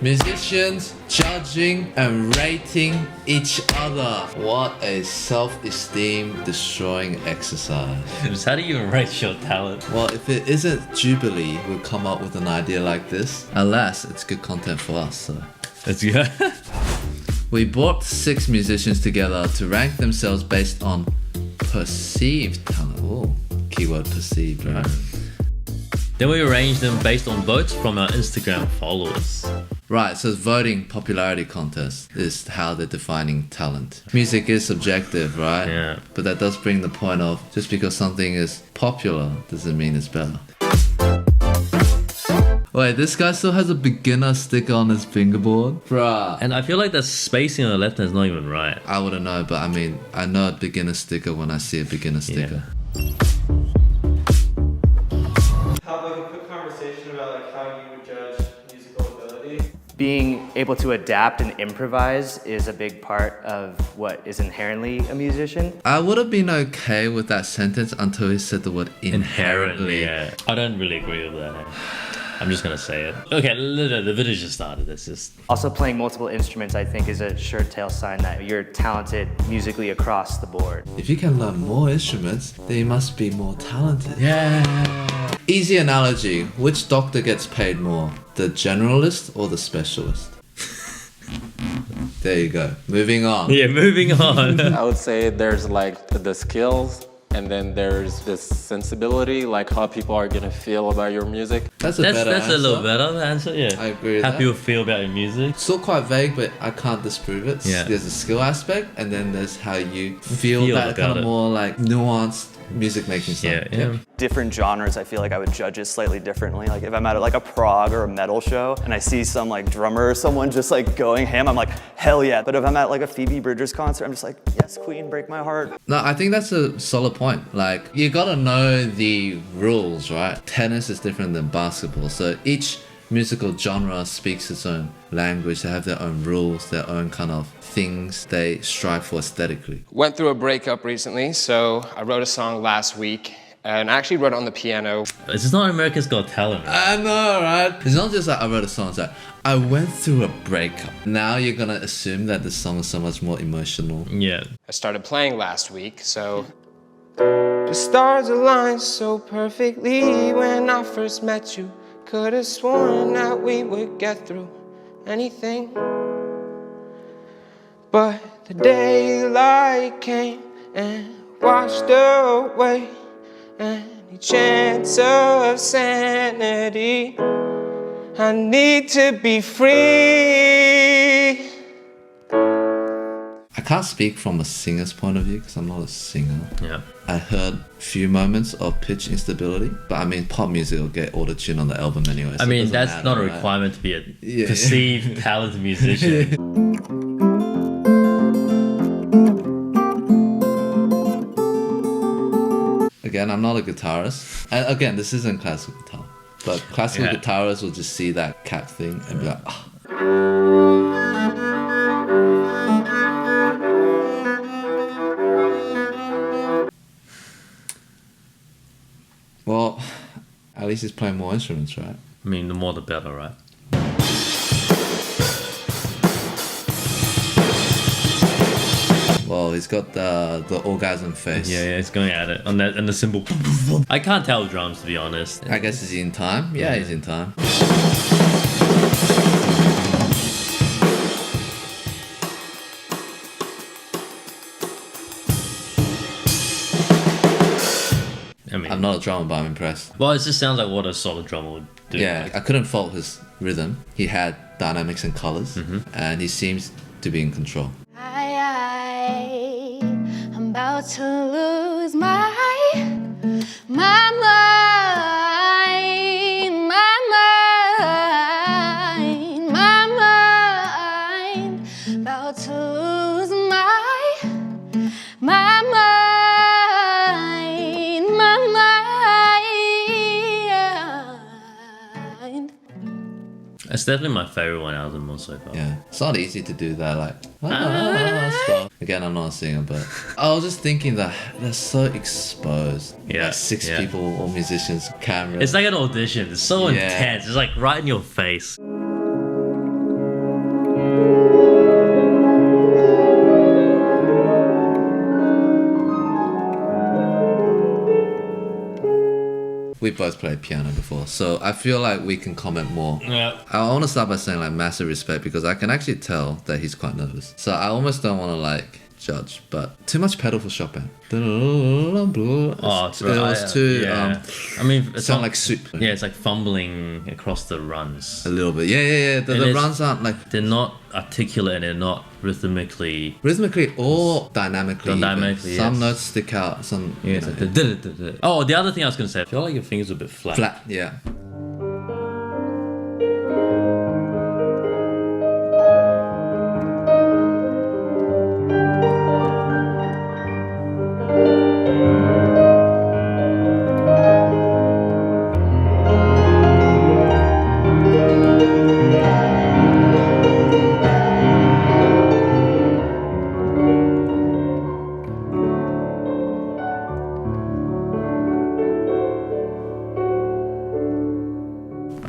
Musicians judging and rating each other. What a self-esteem destroying exercise. How do you even rate your talent? Well, if it isn't Jubilee who come up with an idea like this, alas, it's good content for us, so. That's good. We brought 6 musicians together to rank themselves based on perceived talent. Oh, keyword perceived, right? Then we arranged them based on votes from our Instagram followers. Right, so voting popularity contest is how they're defining talent. Music is subjective, right? Yeah. But that does bring the point of just because something is popular doesn't mean it's better. Wait, this guy still has a beginner sticker on his fingerboard? Bruh. And I feel like the spacing on the left hand is not even right. I wouldn't know, but I mean, I know a beginner sticker when I see a beginner sticker. Have like a quick conversation about like how you would judge musical ability. Being able to adapt and improvise is a big part of what is inherently a musician. I would have been okay with that sentence until he said the word inherently. Yeah. I don't really agree with that. I'm just gonna say it. Okay, the video just started. It's just... Also playing multiple instruments, I think, is a sure tale sign that you're talented musically across the board. If you can learn more instruments, then you must be more talented. Yeah. Easy analogy. Which doctor gets paid more? The generalist or the specialist? There you go. Moving on. Yeah, moving on. I would say there's like the skills, and then there's this sensibility, like how people are gonna feel about your music. That's a better That's answer. a little better answer, yeah. I agree with How that. people feel about your music. Still quite vague, but I can't disprove it. Yeah. There's a skill aspect, and then there's how you feel that about kind of it. more like nuanced music making stuff. Yeah. Different genres, I feel like I would judge it slightly differently. Like if I'm at like a prog or a metal show and I see some like drummer or someone just like going ham, I'm like, hell yeah. But if I'm at like a Phoebe Bridgers concert, I'm just like, yes, Queen, break my heart. No, I think that's a solid point. Like, you gotta know the rules, right? Tennis is different than basketball, so each musical genre speaks its own language. They have their own rules, their own kind of things they strive for aesthetically. Went through a breakup recently, so I wrote a song last week, and I actually wrote it on the piano. This is not America's Got Talent, right? I know, right? It's not just like I wrote a song, it's like I went through a breakup. Now you're gonna assume that the song is so much more emotional. Yeah. I started playing last week, so... The stars aligned so perfectly when I first met you. Could have sworn that we would get through anything. But the daylight came and washed away any chance of sanity. I need to be free. I can't speak from a singer's point of view because I'm not a singer. Yeah. I heard a few moments of pitch instability, but I mean, pop music will get auto-tune on the album anyway. So I it mean, doesn't that's matter, not a right? requirement to be a Yeah. perceived talented musician. Again, I'm not a guitarist. And again, this isn't classical guitar. But classical Yeah. guitarists will just see that cap thing and be like, ah. Well, at least he's playing more instruments, right? I mean, the more the better, right? Well, he's got the orgasm face. Yeah, it's going at it. On that and the cymbal. I can't tell drums, to be honest. I guess is he in time? Yeah, he's in time. I mean, I'm not a drummer, but I'm impressed. well, it just sounds like what a solid drummer would do. Yeah, I couldn't fault his rhythm. He had dynamics and colors, and he seems to be in control. I'm about to lose my mind, about to lose my mind. It's definitely my favorite one out of them all so far. Yeah, it's not easy to do that. Like, stuff. Again, I'm not a singer, but I was just thinking that they're so exposed. Yeah, like 6 yeah. people or musicians, camera. It's like an audition. It's so Yeah. intense. It's like right in your face. we both played piano before, so I feel like we can comment more. Yeah. I want to start by saying like massive respect because I can actually tell that he's quite nervous. So I almost don't want to like judge, but too much pedal for Chopin. Oh, It was too I mean, it's sound not- like soup. Yeah, it's like fumbling across the runs. A little bit. Yeah. The it's- runs aren't like They're not articulate and they're not rhythmically. rhythmically or dynamically. even. Dynamically, Some yes. notes stick out. Some Yeah, you it's know, like the oh, the other thing I was gonna say, I feel like your fingers are a bit flat. flat. Yeah.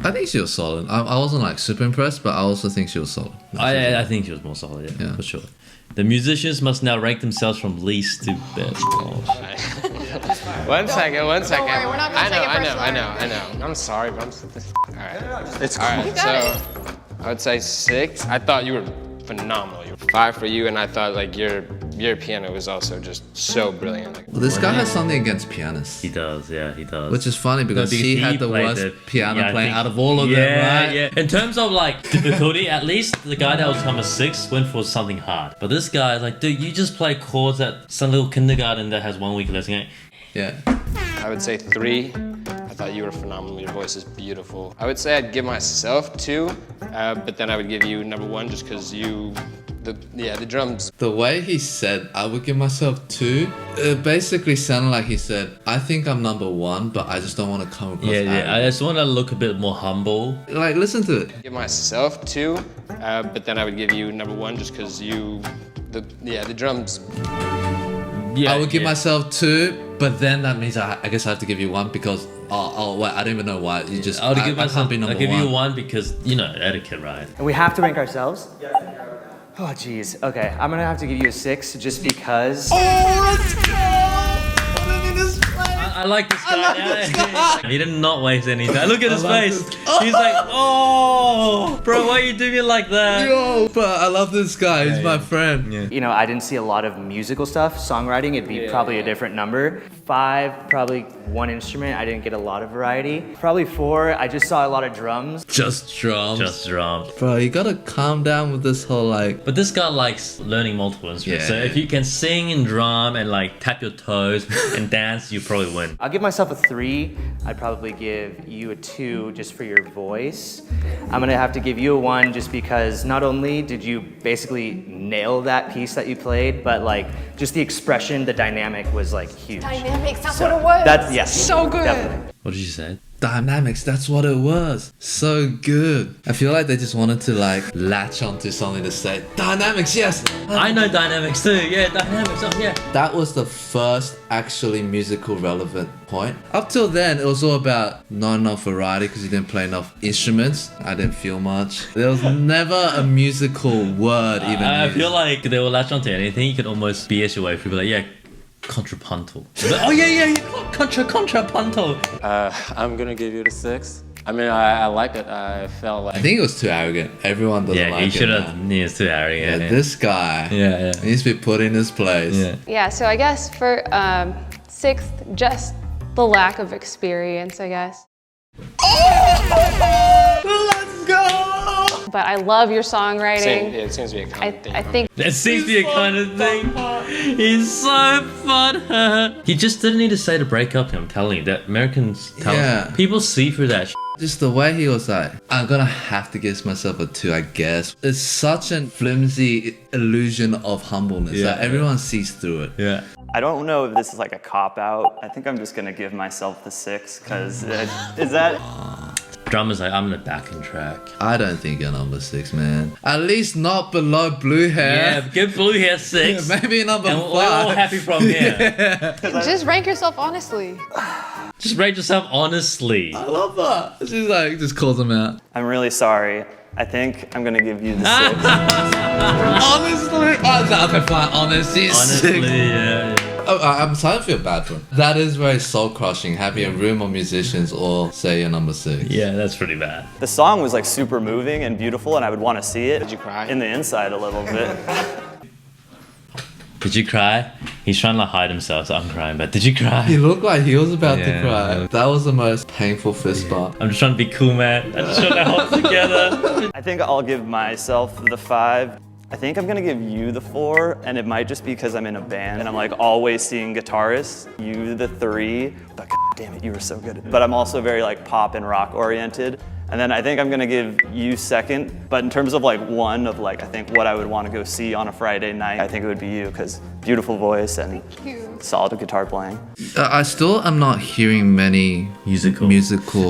I think she was solid. I wasn't like super impressed, but I also think she was solid. I think she was more solid, yeah, for sure. The musicians must now rank themselves from least to best. Oh, One second. worry, we're not gonna take it I know. I'm sorry, but I'm so alright. It's Alright, You got so I would say 6. I thought you were phenomenal. You were 5 for you, and I thought like your piano was also just so brilliant. Like, Well, this guy has something against pianists, he does, yeah, he does. which is funny because he had the played worst piano I playing think- out of all of them, right? Yeah. In terms of like difficulty, at least the guy that was number 6 went for something hard. But this guy is like, dude, you just play chords at some little kindergarten that has 1 week lesson. Yeah. I would say 3. I thought you were phenomenal. Your voice is beautiful. I would say I'd give myself 2, but then I would give you number 1 just because the drums. The way he said, I would give myself 2, it basically sounded like he said, I think I'm number 1, but I just don't want to come across Yeah, arrogant." I just want to look a bit more humble. Like, listen to it. Give myself 2, but then I would give you number 1 just because the drums. Yeah, I would give yeah. myself 2, but then that means I guess I have to give you 1 because, wait, I don't even know why. You just, I would I give myself. can't be number I'll give 1. you 1 because etiquette, right? And we have to rank ourselves? Oh, geez. Okay, I'm gonna have to give you a 6 just because. I like this guy. He did not waste any time. Look at his face. He's like, oh, bro, why are you doing it like that? Yo, but I love this guy. He's my friend. Yeah. You know, I didn't see a lot of musical stuff. Songwriting, it'd be probably a different number. 5, probably 1 instrument. I didn't get a lot of variety. Probably 4, I just saw a lot of drums. Just drums. Just drums. Bro, you gotta calm down with this whole like. But this guy likes learning multiple instruments. Yeah. So if you can sing and drum and like tap your toes and dance, you probably win. I'll give myself a 3. I'd probably give you a 2 just for your voice. I'm gonna have to give you a 1 just because not only did you basically nail that piece that you played, but like just the expression, the dynamic was like huge. Dynamics, that's what it was. That's yes. So good. Definitely. What did you say? Dynamics, that's what it was. So good. I feel like they just wanted to like latch onto something to say. Dynamics, yes. I know dynamics too. Yeah, dynamics. Oh yeah. That was the first actually musical relevant point. Up till then, it was all about not enough variety because you didn't play enough instruments. I didn't feel much. There was never a musical word even. I used. feel like they will latch onto anything. You can almost BS your way through. Like, yeah, contrapuntal. Oh yeah, contrapuntal. I'm gonna give you the 6. I mean, I like it. I felt like I think it was too arrogant. Everyone doesn't Yeah, like he it. should now. have. He is too arrogant. Yeah, this guy Yeah. needs to be put in his place. Yeah. Yeah, so I guess for 6th, just the lack of experience, I guess. Let's go! But I love your songwriting. It seems to be a common thing. I think That seems to be a kind of thing. He's so fun. He just didn't need to say to break up. I'm telling you that Americans tell Yeah. people see through that. Just the way he was like, I'm gonna have to give myself a 2, I guess. It's such a flimsy illusion of humbleness Yeah. that everyone sees through it. Yeah. I don't know if this is like a cop-out. I think I'm just gonna give myself the 6, because is that... Drummer's like, I'm the backing track. I don't think you're number 6, man. At least not below blue Yeah, hair. give Blue Hair 6. Maybe number And 5. we're all happy from here. just rank yourself honestly. Just rate yourself honestly. I love that. She's like, just calls him out. I'm really sorry. I think I'm gonna give you the 6. Honestly? Oh, okay, fine. Honestly, Honestly, yeah. I'm starting to feel bad for him. That is very soul crushing, having a room of musicians all say you're number 6. Yeah, that's pretty bad. The song was like super moving and beautiful, and I would want to see it. Did you cry? In the inside a little bit. Did you cry? He's trying to hide himself, so I'm crying, but did you cry? He looked like he was about to Yeah. cry. That was the most painful fist bump. I'm just trying to be cool, man. I'm just trying to hold it together. I think I'll give myself the 5. I think I'm gonna give you the 4, and it might just be because I'm in a band and I'm like always seeing guitarists. You the 3, but God damn it, you were so good. But I'm also very like pop and rock oriented. And then I think I'm gonna give you 2nd, but in terms of like 1 of like I think what I would want to go see on a Friday night, I think it would be you because beautiful voice and solid guitar playing. I still am not hearing many Musical.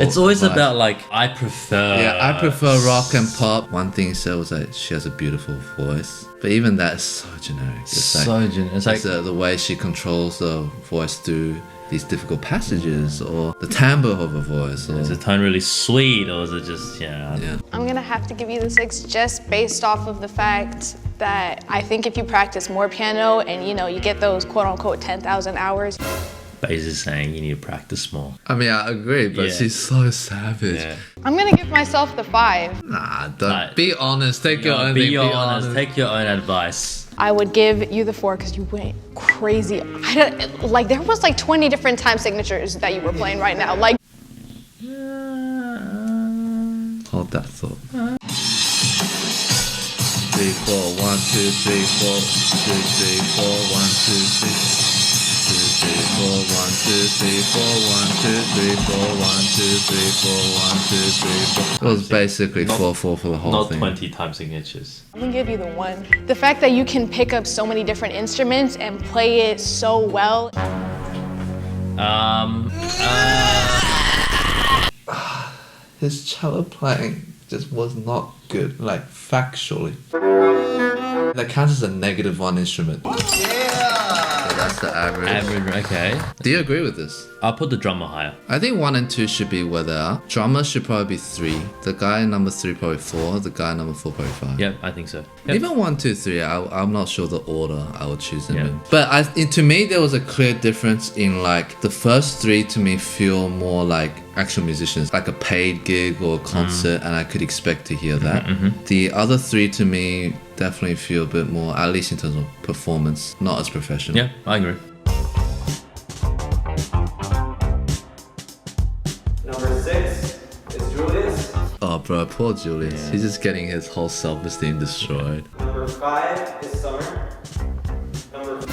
It's always vibes. about like, I prefer. Yeah, I prefer rock and pop. One thing he said was that she has a beautiful voice. But even that is so generic. It's It's like, the way she controls the voice through these difficult passages, or the timbre of her voice. Or, is the tone really sweet, or is it just, yeah. I'm gonna have to give you the 6 just based off of the fact that I think if you practice more piano and you get those quote unquote 10,000 hours. Basically saying you need to practice more. I mean, I agree, but Yeah. she's so savage. Yeah. I'm gonna give myself the 5. Nah, don't. Right. Be honest. Take your own Be thing. your honest. Take your own advice. I would give you the 4 because you went crazy. There was like 20 different time signatures that you were playing right now. Like, Hold that thought. 3, 4, 1, 2, 3, 4, 2, 3, 4, 1, 2, 3, 2, 3, 4, 1, 2, 3, 4, 1, 2, 3, 4, 1, 2, 3, 4, 1, 2, 3, 4. It was basically 4, 4 for the whole Not thing. 20 time signatures. I'm gonna give you the 1. The fact that you can pick up so many different instruments and play it so well. His cello playing just was not good, like factually. That counts as a -1 instrument. So that's the average. Average, okay. Do you agree with this? I'll put the drummer higher. I think 1 and 2 should be where they are. Drummer should probably be 3. The guy number 3 probably 4. The guy number 4 probably 5. Yep, I think so. Yep. Even 1, 2, 3, I'm not sure the order I would choose them Yeah. in. But to me, there was a clear difference in like the first 3 to me feel more like actual musicians, like a paid gig or a concert, and I could expect to hear that. The other 3 to me definitely feel a bit more, at least in terms of performance, not as professional. Yeah, I agree. Number 6 is Julius. Oh, bro, poor Julius. He's just getting his whole self-esteem destroyed. Number 5 is Summer. Number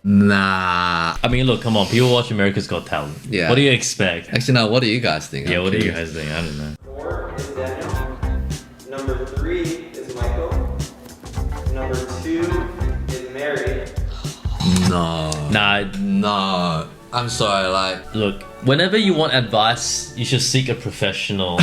Nah. I mean, look, come on. People watch America's Got Talent. Yeah. What do you expect? Actually, no, what do you guys think? Yeah, I'm what do you curious. guys think? I don't know. 4 is Daniel. Number 3 is Michael. Number 2 is Mary. No. Nah, No. I'm sorry, like, look, whenever you want advice, you should seek a professional.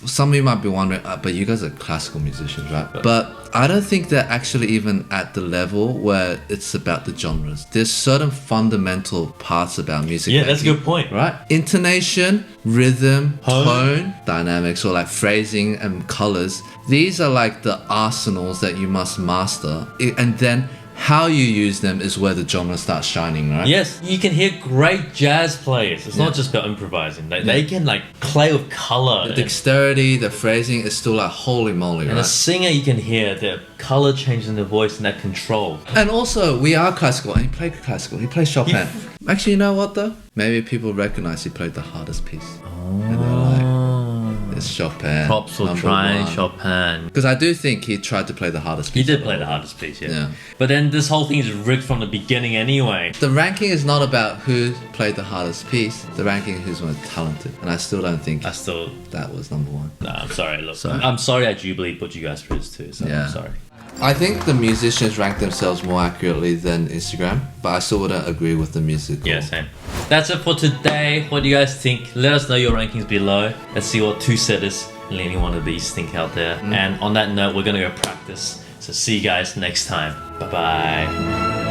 some of you might be wondering, but you guys are classical musicians, right? But I don't think they're actually even at the level where it's about the genres. There's certain fundamental parts about music. Yeah, that's a making, good point. right? Intonation, rhythm, tone, dynamics, or like phrasing and colors. These are like the arsenals that you must master. And then how you use them is where the genre starts shining, right? Yes, you can hear great jazz players. It's not just about improvising. They can like play with color. The dexterity, the phrasing is still like holy moly, And a right? singer, you can hear the color change in the voice and that control. And also, we are classical, and he played classical. He played Chopin. Actually, you know what though? Maybe people recognize he played the hardest piece. And they're like, it's Chopin. Props for number trying 1. Chopin. Because I do think he tried to play the hardest He piece. did play the hardest piece, yeah. Yeah. But then this whole thing is rigged from the beginning anyway. The ranking is not about who played the hardest piece. The ranking is who's most talented. And I still don't think I still, that was number 1. nah, I'm sorry. Look, Sorry. I'm sorry at Jubilee put you guys first too. So Yeah. I'm sorry. I think the musicians rank themselves more accurately than Instagram, but I still wouldn't agree with the music. Yeah, same. That's it for today. What do you guys think? Let us know your rankings below. Let's see what two setters in any one of these think out there. And on that note, we're gonna go practice. So see you guys next time. Bye bye.